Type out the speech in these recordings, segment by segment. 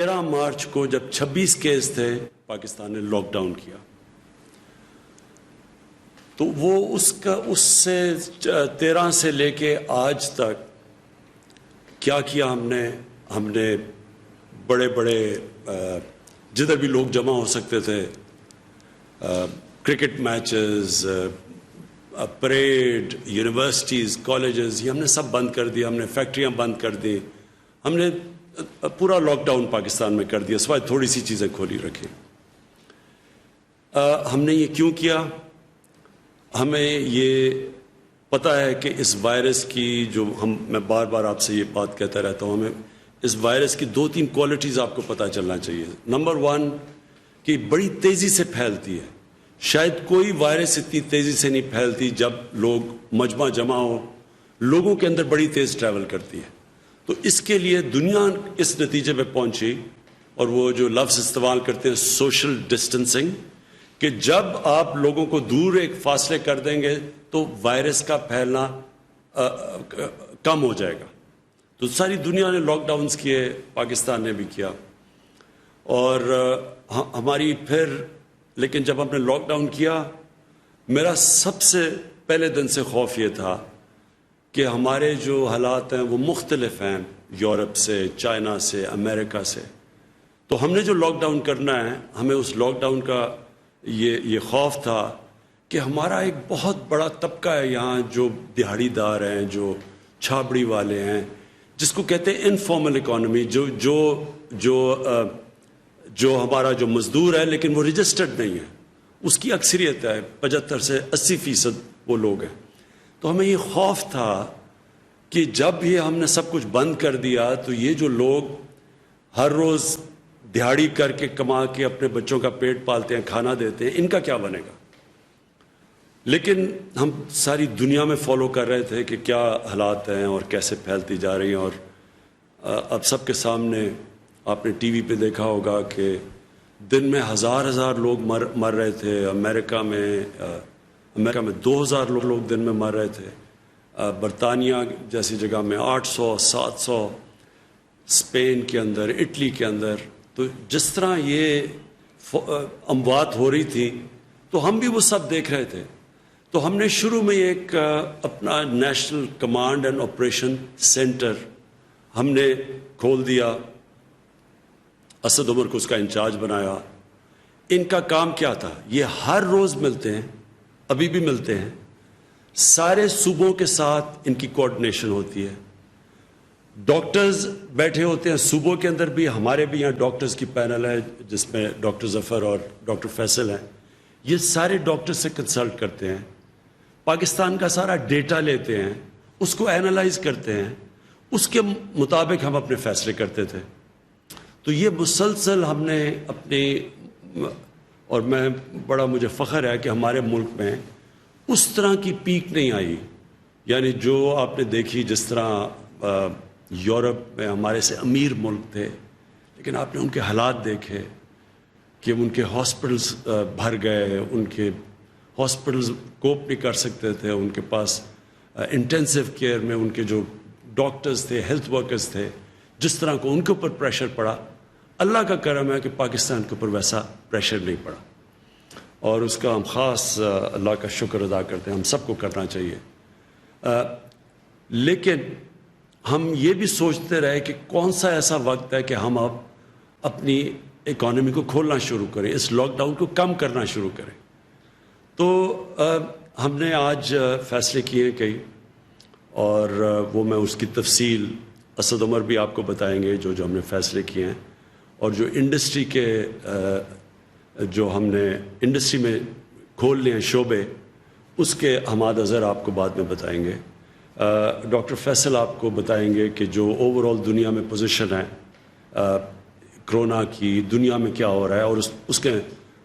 13 مارچ کو جب 26 کیس تھے پاکستان نے لاک ڈاؤن کیا تو وہ اس سے 13 سے لے کے آج تک کیا کیا ہم نے بڑے جدھر بھی لوگ جمع ہو سکتے تھے cricket matches parade universities colleges یہ ہم نے سب بند کر دیا. ہم نے فیکٹریاں بند کر دی. ہم نے پورا لاک ڈاؤن پاکستان میں کر دیا سوائے تھوڑی سی چیزیں کھولی رکھی. ہم نے یہ کیوں کیا؟ ہمیں یہ پتہ ہے کہ اس وائرس کی میں بار بار آپ سے یہ بات کہتا رہتا ہوں, ہمیں اس وائرس کی 2-3 کوالٹیز آپ کو پتہ چلنا چاہیے. نمبر 1 کہ بڑی تیزی سے پھیلتی ہے. شاید کوئی وائرس اتنی تیزی سے نہیں پھیلتی جب لوگ مجمع جمع ہو. لوگوں کے اندر بڑی تیز ٹریول کرتی ہے. تو اس کے لیے دنیا اس نتیجے پہ پہنچی اور وہ جو لفظ استعمال کرتے ہیں سوشل ڈسٹنسنگ, کہ جب آپ لوگوں کو دور ایک فاصلے کر دیں گے تو وائرس کا پھیلنا کم ہو جائے گا. تو ساری دنیا نے لاک ڈاؤنز کیے, پاکستان نے بھی کیا. اور ہماری لیکن جب ہم نے لاک ڈاؤن کیا, میرا سب سے پہلے دن سے خوف یہ تھا کہ ہمارے جو حالات ہیں وہ مختلف ہیں یورپ سے, چائنا سے, امریکہ سے. تو ہم نے جو لاک ڈاؤن کرنا ہے, ہمیں اس لاک ڈاؤن کا یہ خوف تھا کہ ہمارا ایک بہت بڑا طبقہ ہے یہاں جو دہاڑی دار ہیں, جو چھابڑی والے ہیں, جس کو کہتے ہیں انفارمل اکانومی, جو ہمارا جو مزدور ہے لیکن وہ رجسٹرڈ نہیں ہے, اس کی اکثریت ہے 75 سے 80% وہ لوگ ہیں. تو ہمیں یہ خوف تھا کہ جب یہ ہم نے سب کچھ بند کر دیا تو یہ جو لوگ ہر روز دہاڑی کر کے کما کے اپنے بچوں کا پیٹ پالتے ہیں, کھانا دیتے ہیں, ان کا کیا بنے گا. لیکن ہم ساری دنیا میں فالو کر رہے تھے کہ کیا حالات ہیں اور کیسے پھیلتی جا رہی ہیں. اور اب سب کے سامنے آپ نے ٹی وی پہ دیکھا ہوگا کہ دن میں ہزار لوگ مر رہے تھے. امریکہ میں 2000 لوگ دن میں مر رہے تھے. برطانیہ جیسی جگہ میں 800-700, اسپین کے اندر, اٹلی کے اندر. تو جس طرح یہ اموات ہو رہی تھی تو ہم بھی وہ سب دیکھ رہے تھے. تو ہم نے شروع میں ایک اپنا national command and operation centre ہم نے کھول دیا. اسد عمر کو اس کا انچارج بنایا. ان کا کام کیا تھا؟ یہ ہر روز ملتے ہیں, ابھی بھی ملتے ہیں, سارے صوبوں کے ساتھ ان کی کوآرڈینیشن ہوتی ہے. ڈاکٹرز بیٹھے ہوتے ہیں صوبوں کے اندر بھی. ہمارے بھی یہاں ڈاکٹرز کی پینل ہے جس میں ڈاکٹر ظفر اور ڈاکٹر فیصل ہیں. یہ سارے ڈاکٹر سے کنسلٹ کرتے ہیں, پاکستان کا سارا ڈیٹا لیتے ہیں, اس کو اینالائز کرتے ہیں, اس کے مطابق ہم اپنے فیصلے کرتے تھے. تو یہ مسلسل ہم نے اور مجھے فخر ہے کہ ہمارے ملک میں اس طرح کی پیک نہیں آئی. یعنی جو آپ نے دیکھی جس طرح یورپ میں ہمارے سے امیر ملک تھے, لیکن آپ نے ان کے حالات دیکھے کہ ان کے ہاسپٹلز بھر گئے, ان کے ہاسپٹلز کوپ نہیں کر سکتے تھے, ان کے پاس انٹینسیو کیئر میں ان کے جو ڈاکٹرز تھے, ہیلتھ ورکرز تھے, جس طرح کو ان کے اوپر پریشر پڑا. اللہ کا کرم ہے کہ پاکستان کے اوپر ویسا پریشر نہیں پڑا, اور اس کا ہم خاص اللہ کا شکر ادا کرتے ہیں. ہم سب کو کرنا چاہیے. لیکن ہم یہ بھی سوچتے رہے کہ کون سا ایسا وقت ہے کہ ہم اب اپنی اکانومی کو کھولنا شروع کریں, اس لاک ڈاؤن کو کم کرنا شروع کریں. تو ہم نے آج فیصلے کیے کئی, اور وہ میں اس کی تفصیل اسد عمر بھی آپ کو بتائیں گے جو ہم نے فیصلے کیے ہیں, اور جو انڈسٹری کے جو ہم نے انڈسٹری میں کھول لیے ہیں شعبے, اس کے ہماد نظر آپ کو بعد میں بتائیں گے. ڈاکٹر فیصل آپ کو بتائیں گے کہ جو اوور آل دنیا میں پوزیشن ہے کرونا کی, دنیا میں کیا ہو رہا ہے, اور اس کے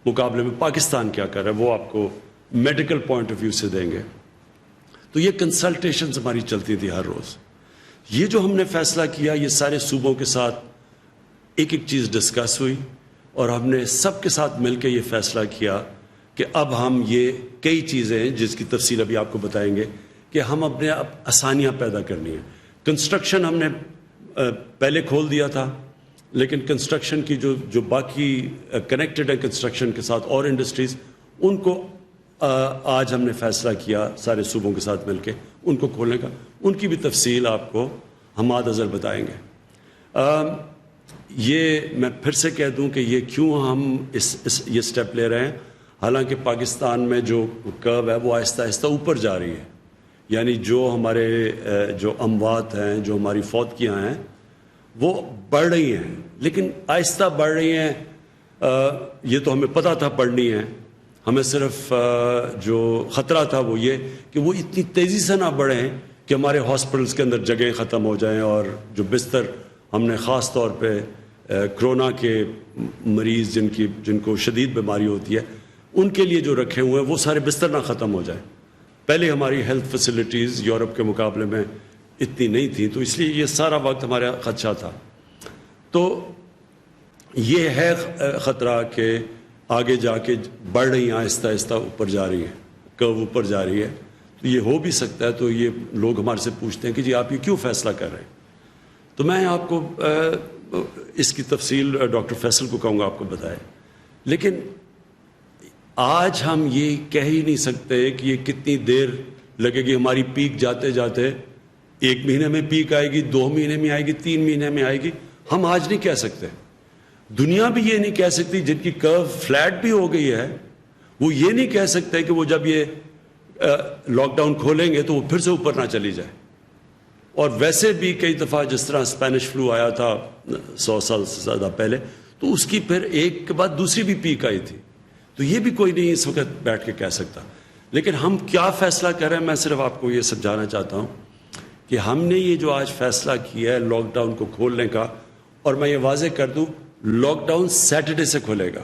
مقابلے میں پاکستان کیا کر رہا ہے, وہ آپ کو میڈیکل پوائنٹ آف ویو سے دیں گے. تو یہ کنسلٹیشنز ہماری چلتی تھی ہر روز. یہ جو ہم نے فیصلہ کیا, یہ سارے صوبوں کے ساتھ ایک چیز ڈسکس ہوئی, اور ہم نے سب کے ساتھ مل کے یہ فیصلہ کیا کہ اب ہم یہ کئی چیزیں ہیں جس کی تفصیل ابھی آپ کو بتائیں گے کہ ہم اپنے آسانیاں پیدا کرنی ہیں. کنسٹرکشن ہم نے پہلے کھول دیا تھا, لیکن کنسٹرکشن کی جو باقی کنیکٹڈ ہیں کنسٹرکشن کے ساتھ اور انڈسٹریز، ان کو آج ہم نے فیصلہ کیا سارے صوبوں کے ساتھ مل کے ان کو کھولنے کا. ان کی بھی تفصیل آپ کو حماد اظہر بتائیں گے. یہ میں پھر سے کہہ دوں کہ یہ کیوں ہم یہ سٹیپ لے رہے ہیں، حالانکہ پاکستان میں جو کرو ہے وہ آہستہ آہستہ اوپر جا رہی ہے. یعنی جو ہمارے جو اموات ہیں، جو ہماری فوتگیاں ہیں، وہ بڑھ رہی ہیں، لیکن آہستہ بڑھ رہی ہیں. یہ تو ہمیں پتہ تھا بڑھنی ہے. ہمیں صرف جو خطرہ تھا وہ یہ کہ وہ اتنی تیزی سے نہ بڑھیں کہ ہمارے ہاسپٹلس کے اندر جگہیں ختم ہو جائیں، اور جو بستر ہم نے خاص طور پہ کرونا کے مریض جن کو شدید بیماری ہوتی ہے ان کے لیے جو رکھے ہوئے ہیں وہ سارے بستر نہ ختم ہو جائیں. پہلے ہماری ہیلتھ فیسلٹیز یورپ کے مقابلے میں اتنی نہیں تھیں، تو اس لیے یہ سارا وقت ہمارا خدشہ تھا. تو یہ ہے خطرہ کہ آگے جا کے بڑھ رہی ہیں، آہستہ آہستہ اوپر جا رہی ہیں، کرو اوپر جا رہی ہے. تو یہ ہو بھی سکتا ہے. تو یہ لوگ ہمارے سے پوچھتے ہیں کہ جی آپ یہ کیوں فیصلہ کر رہے ہیں. تو میں آپ کو اس کی تفصیل ڈاکٹر فیصل کو کہوں گا آپ کو بتائے. لیکن آج ہم یہ کہہ ہی نہیں سکتے کہ یہ کتنی دیر لگے گی. ہماری پیک جاتے جاتے 1 مہینے میں پیک آئے گی، 2 مہینے میں آئے گی، 3 مہینے میں آئے گی. ہم آج نہیں کہہ سکتے. دنیا بھی یہ نہیں کہہ سکتی. جن کی کرو فلیٹ بھی ہو گئی ہے وہ یہ نہیں کہہ سکتے کہ وہ جب یہ لاک ڈاؤن کھولیں گے تو وہ پھر سے اوپر نہ چلی جائے. اور ویسے بھی کئی دفعہ جس طرح اسپینش فلو آیا تھا 100 سال سے زیادہ پہلے، تو اس کی پھر ایک کے بعد دوسری بھی پیک آئی تھی. تو یہ بھی کوئی نہیں اس وقت بیٹھ کے کہہ سکتا. لیکن ہم کیا فیصلہ کر رہے ہیں، میں صرف آپ کو یہ سمجھانا چاہتا ہوں کہ ہم نے یہ جو آج فیصلہ کیا ہے لاک ڈاؤن کو کھولنے کا، اور میں یہ واضح کر دوں لاک ڈاؤن سیٹرڈے سے کھلے گا،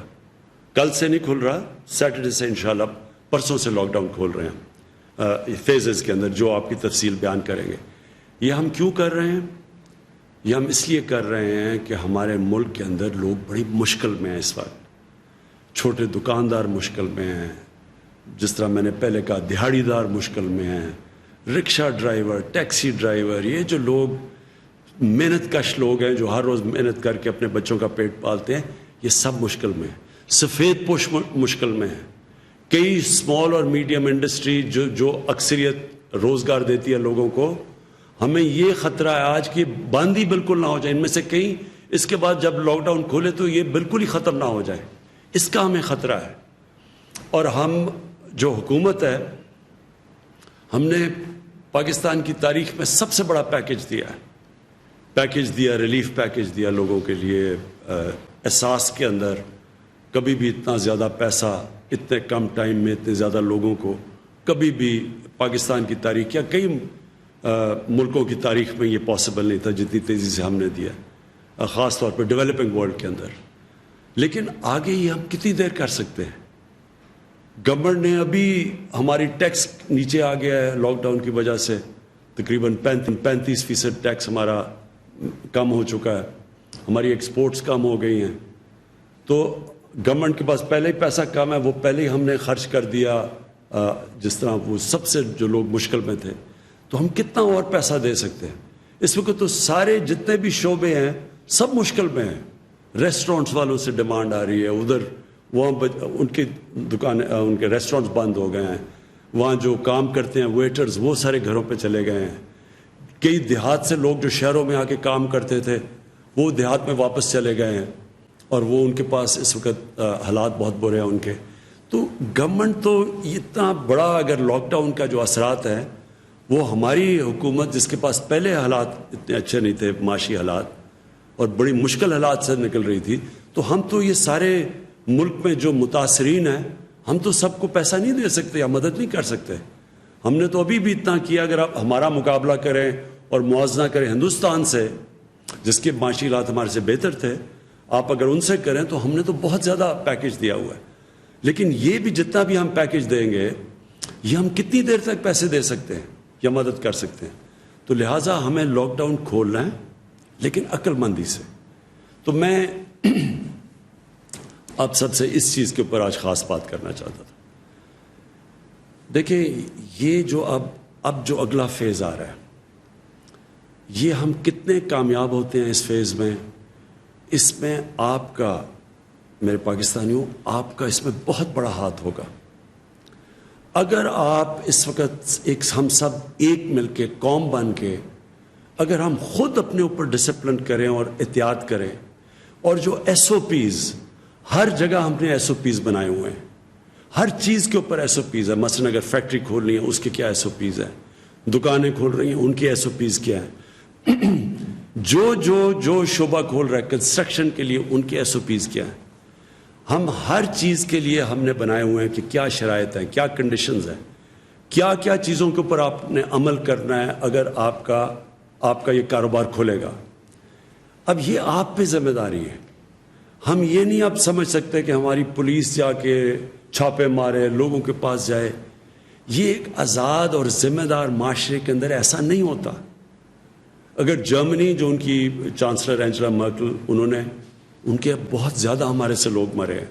کل سے نہیں کھل رہا، سیٹرڈے سے انشاءاللہ پرسوں سے لاک ڈاؤن کھول رہے ہیں فیزز کے اندر جو آپ کی تفصیل بیان کریں گے. یہ ہم کیوں کر رہے ہیں؟ یہ ہم اس لیے کر رہے ہیں کہ ہمارے ملک کے اندر لوگ بڑی مشکل میں ہیں اس وقت. چھوٹے دکاندار مشکل میں ہیں، جس طرح میں نے پہلے کہا دہاڑی دار مشکل میں ہیں، رکشہ ڈرائیور، ٹیکسی ڈرائیور، یہ جو لوگ محنت کش لوگ ہیں جو ہر روز محنت کر کے اپنے بچوں کا پیٹ پالتے ہیں، یہ سب مشکل میں ہیں. سفید پوش مشکل میں ہیں. کئی اسمال اور میڈیم انڈسٹری جو اکثریت روزگار دیتی ہے لوگوں کو، ہمیں یہ خطرہ ہے آج کہ بند ہی بالکل نہ ہو جائے. ان میں سے کئی اس کے بعد جب لاک ڈاؤن کھولے تو یہ بالکل ہی ختم نہ ہو جائے، اس کا ہمیں خطرہ ہے. اور ہم جو حکومت ہے، ہم نے پاکستان کی تاریخ میں سب سے بڑا پیکیج دیا، ریلیف پیکیج دیا لوگوں کے لیے. احساس کے اندر کبھی بھی اتنا زیادہ پیسہ اتنے کم ٹائم میں اتنے زیادہ لوگوں کو کبھی بھی پاکستان کی تاریخ یا کئی ملکوں کی تاریخ میں یہ پاسبل نہیں تھا جتنی تیزی سے ہم نے دیا، خاص طور پہ ڈیولپنگ ورلڈ کے اندر. لیکن آگے یہ ہم کتنی دیر کر سکتے ہیں؟ گورنمنٹ نے ابھی ہماری ٹیکس نیچے آ گیا ہے لاک ڈاؤن کی وجہ سے، تقریباً 35% ٹیکس ہمارا کم ہو چکا ہے. ہماری ایکسپورٹس کم ہو گئی ہیں. تو گورنمنٹ کے پاس پہلے ہی پیسہ کم ہے، وہ پہلے ہی ہم نے خرچ کر دیا. جس طرح وہ سب سے جو لوگ مشکل میں تھے، تو ہم کتنا اور پیسہ دے سکتے ہیں؟ اس وقت تو سارے جتنے بھی شعبے ہیں سب مشکل میں ہیں. ریسٹورنٹس والوں سے ڈیمانڈ آ رہی ہے، ادھر وہاں ان کی دکانیں، ان کے ریسٹورنٹس بند ہو گئے ہیں. وہاں جو کام کرتے ہیں ویٹرز، وہ سارے گھروں پہ چلے گئے ہیں. کئی دیہات سے لوگ جو شہروں میں آ کے کام کرتے تھے وہ دیہات میں واپس چلے گئے ہیں، اور وہ ان کے پاس اس وقت حالات بہت برے ہیں ان کے. تو گورنمنٹ تو اتنا بڑا، اگر لاک ڈاؤن کا جو اثرات ہیں وہ ہماری حکومت جس کے پاس پہلے حالات اتنے اچھے نہیں تھے، معاشی حالات، اور بڑی مشکل حالات سے نکل رہی تھی، تو ہم تو یہ سارے ملک میں جو متاثرین ہیں ہم تو سب کو پیسہ نہیں دے سکتے یا مدد نہیں کر سکتے. ہم نے تو ابھی بھی اتنا کیا. اگر آپ ہمارا مقابلہ کریں اور موازنہ کریں ہندوستان سے، جس کے معاشی حالات ہمارے سے بہتر تھے، آپ اگر ان سے کریں تو ہم نے تو بہت زیادہ پیکیج دیا ہوا ہے. لیکن یہ بھی جتنا بھی ہم پیکیج دیں گے، یہ ہم کتنی دیر تک پیسے دے سکتے ہیں یا مدد کر سکتے ہیں؟ تو لہٰذا ہمیں لاک ڈاؤن کھولنا ہے، لیکن عقل مندی سے. تو میں آپ سب سے اس چیز کے اوپر آج خاص بات کرنا چاہتا تھا. دیکھیں، یہ جو اب جو اگلا فیز آ رہا ہے، یہ ہم کتنے کامیاب ہوتے ہیں اس فیز میں، اس میں آپ کا، میرے پاکستانیوں، آپ کا اس میں بہت بڑا ہاتھ ہوگا. اگر آپ اس وقت ہم سب ایک مل کے، قوم بن کے، اگر ہم خود اپنے اوپر ڈسپلن کریں اور احتیاط کریں، اور جو ایس او پیز، ہر جگہ ہم نے ایس او پیز بنائے ہوئے ہیں، ہر چیز کے اوپر ایس او پیز ہے. مثلا اگر فیکٹری کھول رہی ہیں اس کے کیا ایس او پیز ہے، دکانیں کھول رہی ہیں ان کے ایس او پیز کیا ہیں، جو شعبہ کھول رہا ہے کنسٹرکشن کے لیے ان کے ایس او پیز کیا ہیں. ہم ہر چیز کے لیے ہم نے بنائے ہوئے ہیں کہ کیا شرائط ہیں، کیا کنڈیشنز ہیں، کیا کیا چیزوں کے اوپر آپ نے عمل کرنا ہے اگر آپ کا یہ کاروبار کھولے گا. اب یہ آپ پہ ذمہ داری ہے. ہم یہ نہیں اب سمجھ سکتے کہ ہماری پولیس جا کے چھاپے مارے، لوگوں کے پاس جائے. یہ ایک آزاد اور ذمہ دار معاشرے کے اندر ایسا نہیں ہوتا. اگر جرمنی، جو ان کی چانسلر اینجلا مرکل، ان کے بہت زیادہ ہمارے سے لوگ مرے ہیں،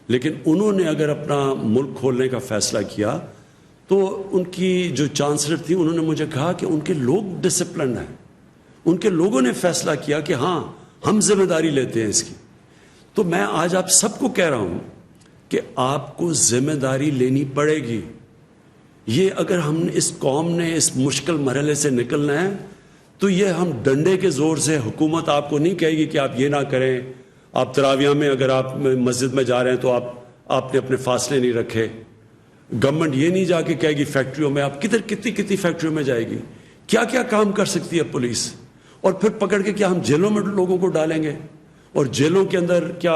لیکن انہوں نے اگر اپنا ملک کھولنے کا فیصلہ کیا تو ان کی جو چانسلر تھی انہوں نے مجھے کہا کہ ان کے لوگ ڈسپلنڈ ہیں، ان کے لوگوں نے فیصلہ کیا کہ ہاں ہم ذمہ داری لیتے ہیں اس کی. تو میں آج آپ سب کو کہہ رہا ہوں کہ آپ کو ذمہ داری لینی پڑے گی. یہ اگر ہم اس قوم نے اس مشکل مرحلے سے نکلنا ہے تو یہ ہم ڈنڈے کے زور سے، حکومت آپ کو نہیں کہے گی کہ آپ یہ نہ کریں. آپ تراویح میں اگر آپ مسجد میں جا رہے ہیں تو آپ نے اپنے فاصلے نہیں رکھے. گورنمنٹ یہ نہیں جا کے کہے گی فیکٹریوں میں، آپ کتنی فیکٹریوں میں جائے گی، کیا کیا کام کر سکتی ہے پولیس. اور پھر پکڑ کے کیا ہم جیلوں میں لوگوں کو ڈالیں گے، اور جیلوں کے اندر کیا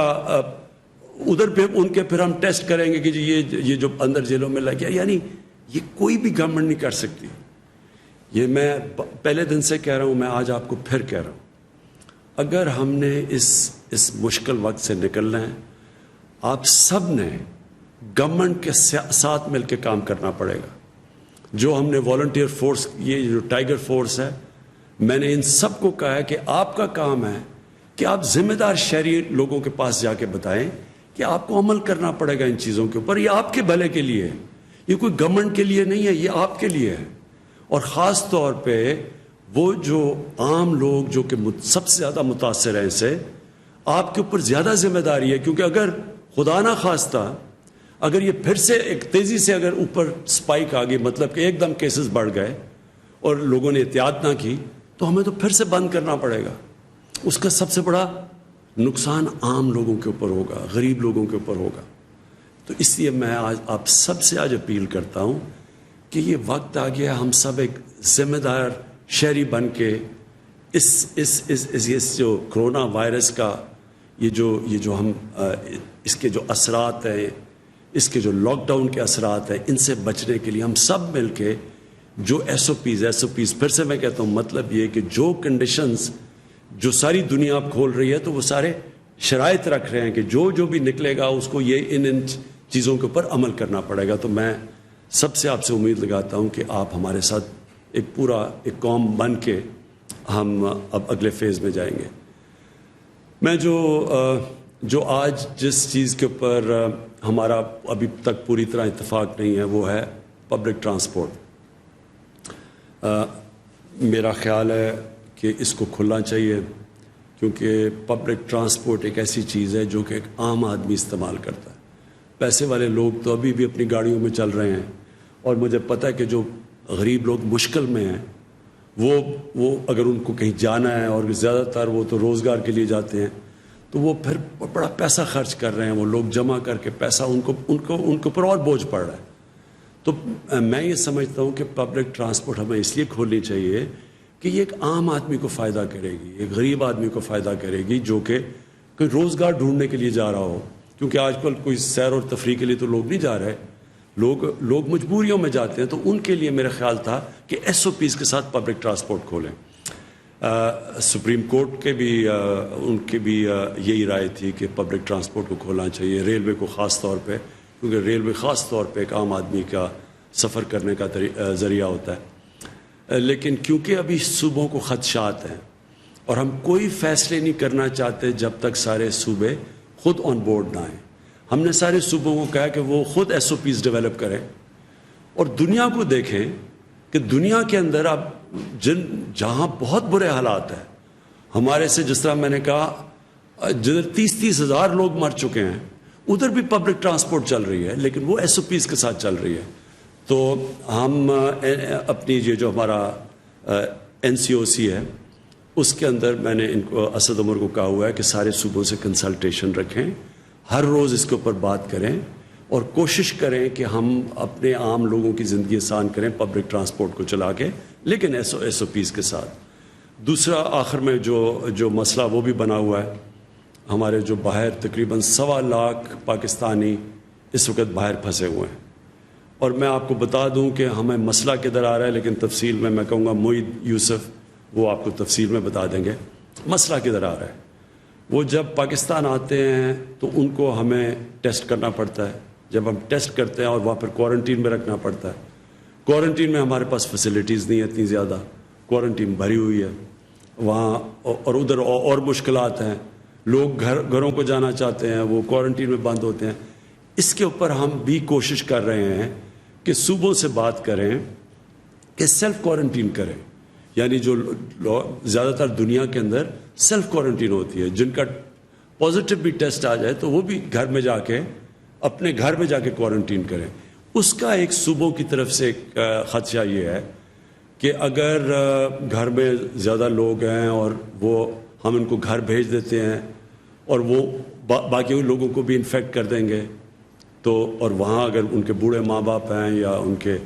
ادھر پہ ان کے پھر ہم ٹیسٹ کریں گے کہ جی یہ جو اندر جیلوں میں لگ گیا. یعنی یہ کوئی بھی گورنمنٹ نہیں کر سکتی. یہ میں پہلے دن سے کہہ رہا ہوں، میں آج آپ کو پھر کہہ رہا ہوں، اگر ہم نے اس مشکل وقت سے نکلنا ہے، آپ سب نے گورنمنٹ کے ساتھ مل کے کام کرنا پڑے گا. جو ہم نے والنٹیئر فورس، یہ جو ٹائیگر فورس ہے، میں نے ان سب کو کہا ہے کہ آپ کا کام ہے کہ آپ ذمہ دار شہری لوگوں کے پاس جا کے بتائیں کہ آپ کو عمل کرنا پڑے گا ان چیزوں کے اوپر. یہ آپ کے بھلے کے لیے ہے، یہ کوئی گورنمنٹ کے لیے نہیں ہے، یہ آپ کے لیے ہے. اور خاص طور پہ وہ جو عام لوگ جو کہ سب سے زیادہ متاثر ہیں، اس سے آپ کے اوپر زیادہ ذمہ داری ہے. کیونکہ اگر خدا نہ خواستہ اگر یہ پھر سے ایک تیزی سے اگر اوپر سپائک آ گئی، مطلب کہ ایک دم کیسز بڑھ گئے اور لوگوں نے احتیاط نہ کی، تو ہمیں تو پھر سے بند کرنا پڑے گا. اس کا سب سے بڑا نقصان عام لوگوں کے اوپر ہوگا، غریب لوگوں کے اوپر ہوگا. تو اس لیے میں آج آپ سب سے آج اپیل کرتا ہوں کہ یہ وقت آ گیا، ہم سب ایک ذمہ دار شہری بن کے اس جو کرونا وائرس کا یہ جو ہم اس کے جو اثرات ہیں، اس کے جو لاک ڈاؤن کے اثرات ہیں، ان سے بچنے کے لیے ہم سب مل کے جو ایس او پیز پھر سے میں کہتا ہوں، مطلب یہ کہ جو کنڈیشنز جو ساری دنیا اب کھول رہی ہے تو وہ سارے شرائط رکھ رہے ہیں کہ جو بھی نکلے گا اس کو یہ ان چیزوں کے اوپر عمل کرنا پڑے گا. تو میں سب سے آپ سے امید لگاتا ہوں کہ آپ ہمارے ساتھ ایک قوم بن کے ہم اب اگلے فیز میں جائیں گے. میں جو آج جس چیز کے اوپر ہمارا ابھی تک پوری طرح اتفاق نہیں ہے وہ ہے پبلک ٹرانسپورٹ. میرا خیال ہے کہ اس کو کھلنا چاہیے، کیونکہ پبلک ٹرانسپورٹ ایک ایسی چیز ہے جو کہ ایک عام آدمی استعمال کرتا ہے. پیسے والے لوگ تو ابھی بھی اپنی گاڑیوں میں چل رہے ہیں، اور مجھے پتہ ہے کہ جو غریب لوگ مشکل میں ہیں وہ اگر ان کو کہیں جانا ہے، اور زیادہ تر وہ تو روزگار کے لیے جاتے ہیں، تو وہ پھر بڑا پیسہ خرچ کر رہے ہیں. وہ لوگ جمع کر کے پیسہ ان کے اوپر اور بوجھ پڑ رہا ہے. تو میں یہ سمجھتا ہوں کہ پبلک ٹرانسپورٹ ہمیں اس لیے کھولنی چاہیے کہ یہ ایک عام آدمی کو فائدہ کرے گی، ایک غریب آدمی کو فائدہ کرے گی جو کہ کوئی روزگار ڈھونڈنے کے لیے جا رہا ہو. کیونکہ آج کل کوئی سیر اور تفریح کے لیے تو لوگ نہیں جا رہے، لوگ مجبوریوں میں جاتے ہیں. تو ان کے لیے میرا خیال تھا کہ ایس او پیز کے ساتھ پبلک ٹرانسپورٹ کھولیں. سپریم کورٹ کے بھی ان کی بھی یہی رائے تھی کہ پبلک ٹرانسپورٹ کو کھولنا چاہیے، ریلوے کو خاص طور پہ، کیونکہ ریلوے خاص طور پہ ایک عام آدمی کا سفر کرنے کا ذریعہ ہوتا ہے. لیکن کیونکہ ابھی صوبوں کو خدشات ہیں اور ہم کوئی فیصلے نہیں کرنا چاہتے جب تک سارے صوبے خود آن بورڈ نہ آئیں. ہم نے سارے صوبوں کو کہا کہ وہ خود ایس او پیز ڈیولپ کریں اور دنیا کو دیکھیں کہ دنیا کے اندر اب جہاں بہت برے حالات ہیں، ہمارے سے جس طرح میں نے کہا جدھر 30-30 ہزار لوگ مر چکے ہیں ادھر بھی پبلک ٹرانسپورٹ چل رہی ہے، لیکن وہ ایس او پیز کے ساتھ چل رہی ہے. تو ہم اپنی یہ جو ہمارا NCOC ہے اس کے اندر میں نے ان کو اسد عمر کو کہا ہوا ہے کہ سارے صوبوں سے کنسلٹیشن رکھیں، ہر روز اس کے اوپر بات کریں اور کوشش کریں کہ ہم اپنے عام لوگوں کی زندگی آسان کریں پبلک ٹرانسپورٹ کو چلا کے، لیکن ایس او پیز کے ساتھ. دوسرا آخر میں جو مسئلہ وہ بھی بنا ہوا ہے، ہمارے جو باہر تقریباً 1.25 لاکھ پاکستانی اس وقت باہر پھنسے ہوئے ہیں. اور میں آپ کو بتا دوں کہ ہمیں مسئلہ کدھر آ رہا ہے، لیکن تفصیل میں کہوں گا معید یوسف وہ آپ کو تفصیل میں بتا دیں گے مسئلہ کدھر آ رہا ہے. وہ جب پاکستان آتے ہیں تو ان کو ہمیں ٹیسٹ کرنا پڑتا ہے، جب ہم ٹیسٹ کرتے ہیں اور وہاں پر کوارنٹین میں رکھنا پڑتا ہے. کوارنٹین میں ہمارے پاس فیسلٹیز نہیں اتنی زیادہ، کوارنٹین بھری ہوئی ہے وہاں، اور ادھر اور مشکلات ہیں. لوگ گھروں کو جانا چاہتے ہیں، وہ کوارنٹین میں بند ہوتے ہیں. اس کے اوپر ہم بھی کوشش کر رہے ہیں کہ صوبوں سے بات کریں کہ سیلف کوارنٹین کریں. یعنی جو زیادہ تر دنیا کے اندر سیلف کوارنٹین ہوتی ہے، جن کا پازیٹیو بھی ٹیسٹ آ جائے تو وہ بھی گھر میں جا کے اپنے گھر میں جا کے کوارنٹین کریں. اس کا ایک صوبوں کی طرف سے ایک خدشہ یہ ہے کہ اگر گھر میں زیادہ لوگ ہیں اور وہ ہم ان کو گھر بھیج دیتے ہیں اور وہ باقی لوگوں کو بھی انفیکٹ کر دیں گے تو، اور وہاں اگر ان کے بوڑھے ماں باپ ہیں یا ان کے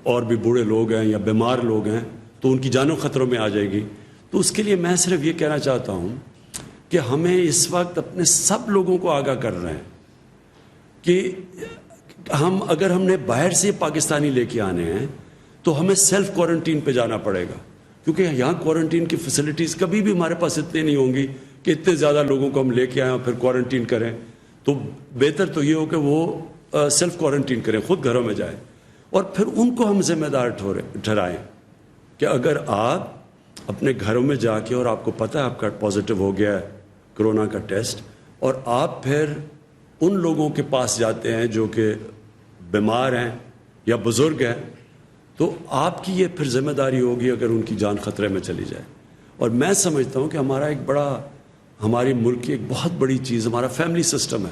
اور بھی بوڑھے لوگ ہیں یا بیمار لوگ ہیں تو ان کی جانوں خطروں میں آ جائے گی. تو اس کے لیے میں صرف یہ کہنا چاہتا ہوں کہ ہمیں اس وقت اپنے سب لوگوں کو آگاہ کر رہے ہیں کہ اگر ہم نے باہر سے پاکستانی لے کے آنے ہیں تو ہمیں سیلف کوارنٹین پہ جانا پڑے گا، کیونکہ یہاں کوارنٹین کی فیسلٹیز کبھی بھی ہمارے پاس اتنے نہیں ہوں گی کہ اتنے زیادہ لوگوں کو ہم لے کے آئیں اور پھر کوارنٹین کریں. تو بہتر تو یہ ہو کہ وہ سیلف کوارنٹین کریں، خود گھروں میں جائیں، اور پھر ان کو ہم ذمہ دار ٹھہرائیں کہ اگر آپ اپنے گھروں میں جا کے اور آپ کو پتہ ہے آپ کا پازیٹیو ہو گیا ہے کرونا کا ٹیسٹ، اور آپ پھر ان لوگوں کے پاس جاتے ہیں جو کہ بیمار ہیں یا بزرگ ہیں، تو آپ کی یہ پھر ذمہ داری ہوگی اگر ان کی جان خطرے میں چلی جائے. اور میں سمجھتا ہوں کہ ہماری ملک کی ایک بہت بڑی چیز ہمارا فیملی سسٹم ہے.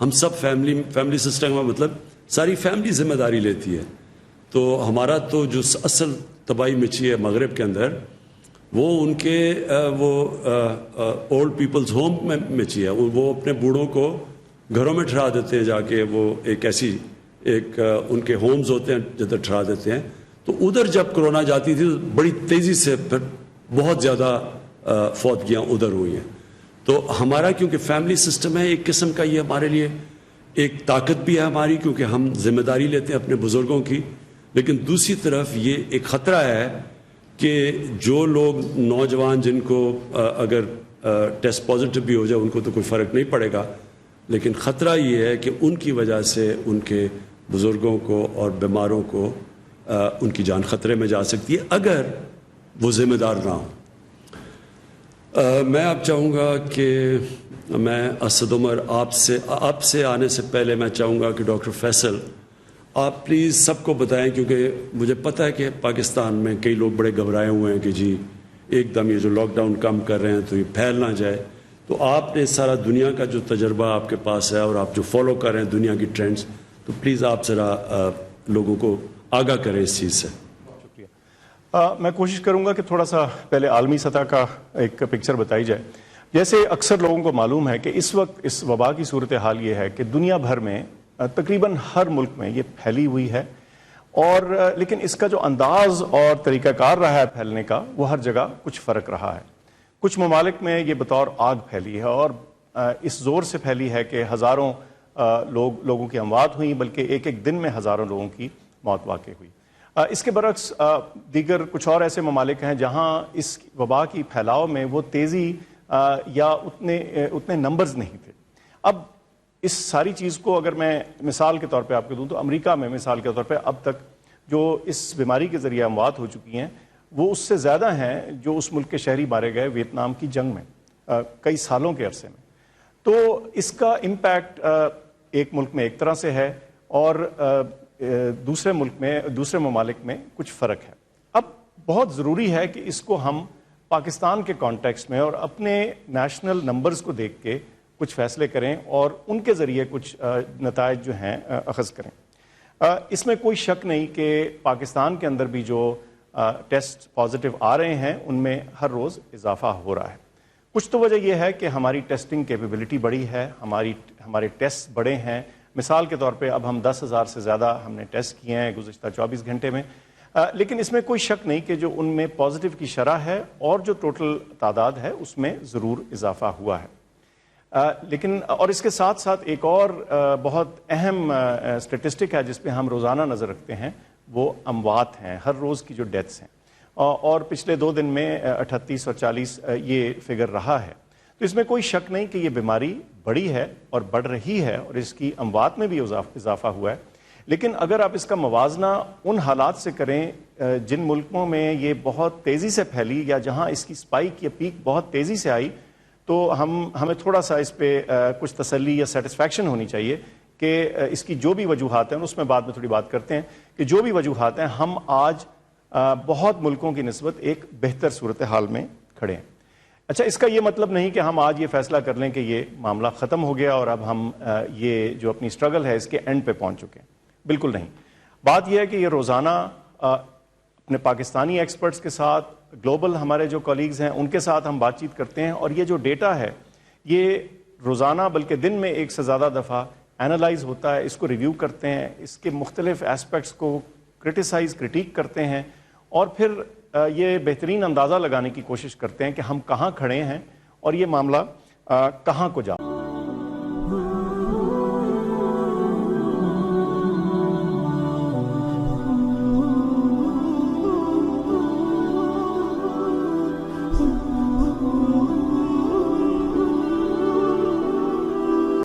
ہم سب فیملی سسٹم کا مطلب ساری فیملی ذمہ داری لیتی ہے. تو ہمارا تو جو اصل تباہی مچی ہے مغرب کے اندر وہ ان کے اولڈ پیپلز ہوم میں مچی ہے. وہ اپنے بوڑھوں کو گھروں میں ٹھہرا دیتے ہیں، جا کے وہ ایک ان کے ہومز ہوتے ہیں جدھر ٹھہرا دیتے ہیں. تو ادھر جب کرونا جاتی تھی تو بڑی تیزی سے پھر بہت زیادہ فوتگیاں ادھر ہوئی ہیں. تو ہمارا کیونکہ فیملی سسٹم ہے ایک قسم کا، یہ ہمارے لیے ایک طاقت بھی ہے ہماری، کیونکہ ہم ذمہ داری لیتے ہیں اپنے بزرگوں کی. لیکن دوسری طرف یہ ایک خطرہ ہے کہ جو لوگ نوجوان جن کو اگر ٹیسٹ پازیٹیو بھی ہو جائے ان کو تو کوئی فرق نہیں پڑے گا، لیکن خطرہ یہ ہے کہ ان کی وجہ سے ان کے بزرگوں کو اور بیماروں کو ان کی جان خطرے میں جا سکتی ہے اگر وہ ذمہ دار نہ ہوں. میں اب چاہوں گا کہ میں اسد عمر آپ سے آنے سے پہلے میں چاہوں گا کہ ڈاکٹر فیصل آپ پلیز سب کو بتائیں، کیونکہ مجھے پتہ ہے کہ پاکستان میں کئی لوگ بڑے گھبرائے ہوئے ہیں کہ جی ایک دم یہ جو لاک ڈاؤن کم کر رہے ہیں تو یہ پھیل نہ جائے. تو آپ نے سارا دنیا کا جو تجربہ آپ کے پاس ہے اور آپ جو فالو کر رہے ہیں دنیا کی ٹرینڈز، تو پلیز آپ ذرا لوگوں کو آگاہ کریں اس چیز سے. میں کوشش کروں گا کہ تھوڑا سا پہلے عالمی سطح کا ایک پکچر بتائی جائے. جیسے اکثر لوگوں کو معلوم ہے کہ اس وقت اس وبا کی صورتحال یہ ہے کہ دنیا بھر میں تقریباً ہر ملک میں یہ پھیلی ہوئی ہے، اور لیکن اس کا جو انداز اور طریقہ کار رہا ہے پھیلنے کا وہ ہر جگہ کچھ فرق رہا ہے. کچھ ممالک میں یہ بطور آگ پھیلی ہے اور اس زور سے پھیلی ہے کہ ہزاروں لوگوں کی اموات ہوئیں، بلکہ ایک ایک دن میں ہزاروں لوگوں کی موت واقع ہوئی. اس کے برعکس دیگر کچھ اور ایسے ممالک ہیں جہاں اس وبا کی پھیلاؤ میں وہ تیزی یا اتنے نمبرز نہیں تھے. اب اس ساری چیز کو اگر میں مثال کے طور پہ آپ کو دوں تو امریکہ میں مثال کے طور پہ اب تک جو اس بیماری کے ذریعے اموات ہو چکی ہیں وہ اس سے زیادہ ہیں جو اس ملک کے شہری مارے گئے ویتنام کی جنگ میں کئی سالوں کے عرصے میں. تو اس کا امپیکٹ ایک ملک میں ایک طرح سے ہے اور دوسرے ممالک میں کچھ فرق ہے. اب بہت ضروری ہے کہ اس کو ہم پاکستان کے کانٹیکسٹ میں اور اپنے نیشنل نمبرز کو دیکھ کے کچھ فیصلے کریں اور ان کے ذریعے کچھ نتائج جو ہیں اخذ کریں۔ اس میں کوئی شک نہیں کہ پاکستان کے اندر بھی جو ٹیسٹ پازیٹیو آ رہے ہیں ان میں ہر روز اضافہ ہو رہا ہے۔ کچھ تو وجہ یہ ہے کہ ہماری ٹیسٹنگ کیپیبلٹی بڑی ہے، ہمارے ٹیسٹ بڑے ہیں۔ مثال کے طور پہ اب ہم 10,000 سے زیادہ ہم نے ٹیسٹ کیے ہیں گزشتہ 24 گھنٹے میں، لیکن اس میں کوئی شک نہیں کہ جو ان میں پازیٹیو کی شرح ہے اور جو ٹوٹل تعداد ہے اس میں ضرور اضافہ ہوا ہے۔ لیکن اور اس کے ساتھ ساتھ ایک اور بہت اہم اسٹیٹسٹک ہے جس پہ ہم روزانہ نظر رکھتے ہیں، وہ اموات ہیں، ہر روز کی جو ڈیتھس ہیں، اور پچھلے 2 دن میں 38 اور 40 یہ فگر رہا ہے۔ تو اس میں کوئی شک نہیں کہ یہ بیماری بڑی ہے اور بڑھ رہی ہے اور اس کی اموات میں بھی اضافہ ہوا ہے۔ لیکن اگر آپ اس کا موازنہ ان حالات سے کریں جن ملکوں میں یہ بہت تیزی سے پھیلی یا جہاں اس کی سپائک یا پیک بہت تیزی سے آئی، تو ہمیں تھوڑا سا اس پہ کچھ تسلی یا سیٹسفیکشن ہونی چاہیے کہ اس کی جو بھی وجوہات ہیں، اس میں بعد میں تھوڑی بات کرتے ہیں کہ جو بھی وجوہات ہیں، ہم آج بہت ملکوں کی نسبت ایک بہتر صورتحال میں کھڑے ہیں۔ اچھا، اس کا یہ مطلب نہیں کہ ہم آج یہ فیصلہ کر لیں کہ یہ معاملہ ختم ہو گیا اور اب ہم یہ جو اپنی سٹرگل ہے اس کے اینڈ پہ پہنچ چکے ہیں، بالکل نہیں۔ بات یہ ہے کہ یہ روزانہ اپنے پاکستانی ایکسپرٹس کے ساتھ، گلوبل ہمارے جو کولیگز ہیں ان کے ساتھ ہم بات چیت کرتے ہیں، اور یہ جو ڈیٹا ہے یہ روزانہ بلکہ دن میں 1 سے زیادہ دفعہ اینالائز ہوتا ہے، اس کو ریویو کرتے ہیں، اس کے مختلف ایسپیکٹس کو کریٹیک کرتے ہیں، اور پھر یہ بہترین اندازہ لگانے کی کوشش کرتے ہیں کہ ہم کہاں کھڑے ہیں اور یہ معاملہ کہاں کو جا